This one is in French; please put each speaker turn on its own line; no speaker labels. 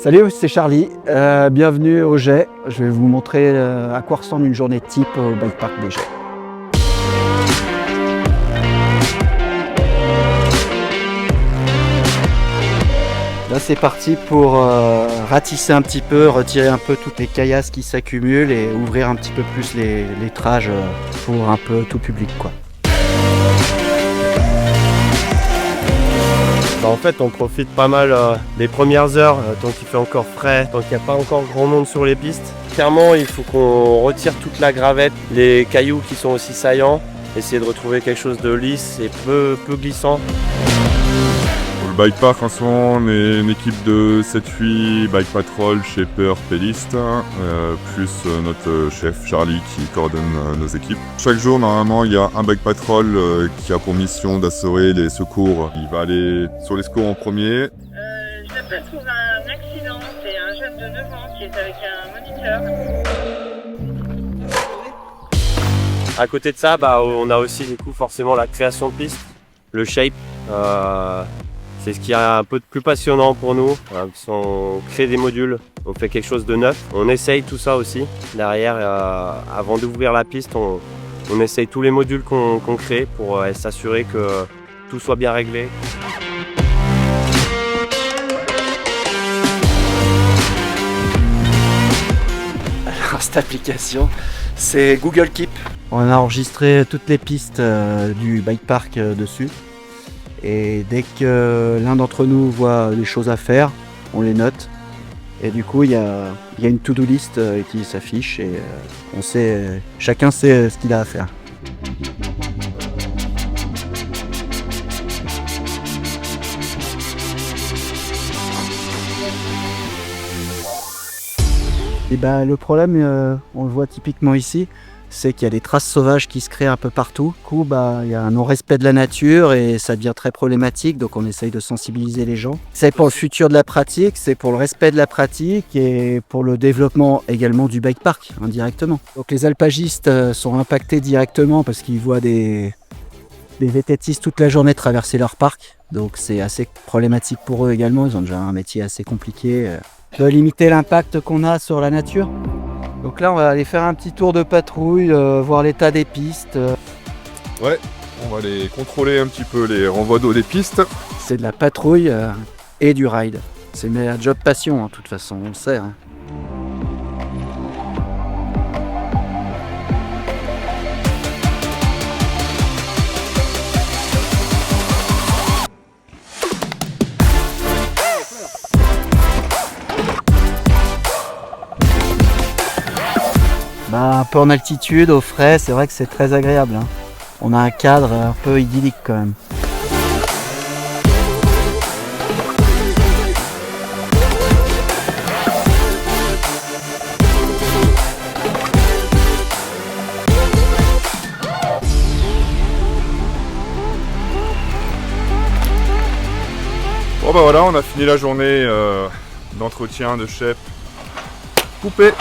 Salut, c'est Charlie, bienvenue au Jet. Je vais vous montrer à quoi ressemble une journée type au bike park des Jets. Là c'est parti pour ratisser un petit peu, retirer un peu toutes les caillasses qui s'accumulent et ouvrir un petit peu plus les lettrages pour un peu tout public, quoi.
En fait, on profite pas mal des premières heures, tant qu'il fait encore frais, tant qu'il n'y a pas encore grand monde sur les pistes. Clairement, il faut qu'on retire toute la gravette, les cailloux qui sont aussi saillants, essayer de retrouver quelque chose de lisse et peu glissant.
Pour le bike park, en ce moment, on est une équipe de 7-8 bike patrol, shapers, pélistes, plus notre chef Charlie qui coordonne nos équipes. Chaque jour, normalement, il y a un bike patrol qui a pour mission d'assurer les secours. Il va aller sur les secours en premier.
Je viens de trouver un accident, c'est un jeune de 9 ans qui est avec un moniteur.
À côté de ça, on a aussi du coup forcément la création de piste, le shape. C'est ce qui est un peu plus passionnant pour nous. On crée des modules, on fait quelque chose de neuf. On essaye tout ça aussi. Derrière, avant d'ouvrir la piste, on essaye tous les modules qu'on crée pour s'assurer que tout soit bien réglé.
Alors cette application, c'est Google Keep. On a enregistré toutes les pistes du bike park dessus. Et dès que l'un d'entre nous voit des choses à faire, on les note. Et du coup, il y a une to-do list qui s'affiche et chacun sait ce qu'il a à faire. Et le problème, on le voit typiquement ici, c'est qu'il y a des traces sauvages qui se créent un peu partout. Du coup, il y a un non-respect de la nature et ça devient très problématique, donc on essaye de sensibiliser les gens. C'est pour le futur de la pratique, c'est pour le respect de la pratique et pour le développement également du bike park, indirectement. Donc les alpagistes sont impactés directement parce qu'ils voient des VTTistes toute la journée traverser leur parc, donc c'est assez problématique pour eux également, ils ont déjà un métier assez compliqué. De limiter l'impact qu'on a sur la nature. Donc là on va aller faire un petit tour de patrouille, voir l'état des pistes.
Ouais, on va aller contrôler un petit peu les renvois d'eau des pistes.
C'est de la patrouille et du ride. C'est un job passion, de toute façon, on le sait. Hein. Un peu en altitude, au frais, c'est vrai que c'est très agréable. Hein. On a un cadre un peu idyllique quand même.
Bon voilà, on a fini la journée d'entretien de chef coupé.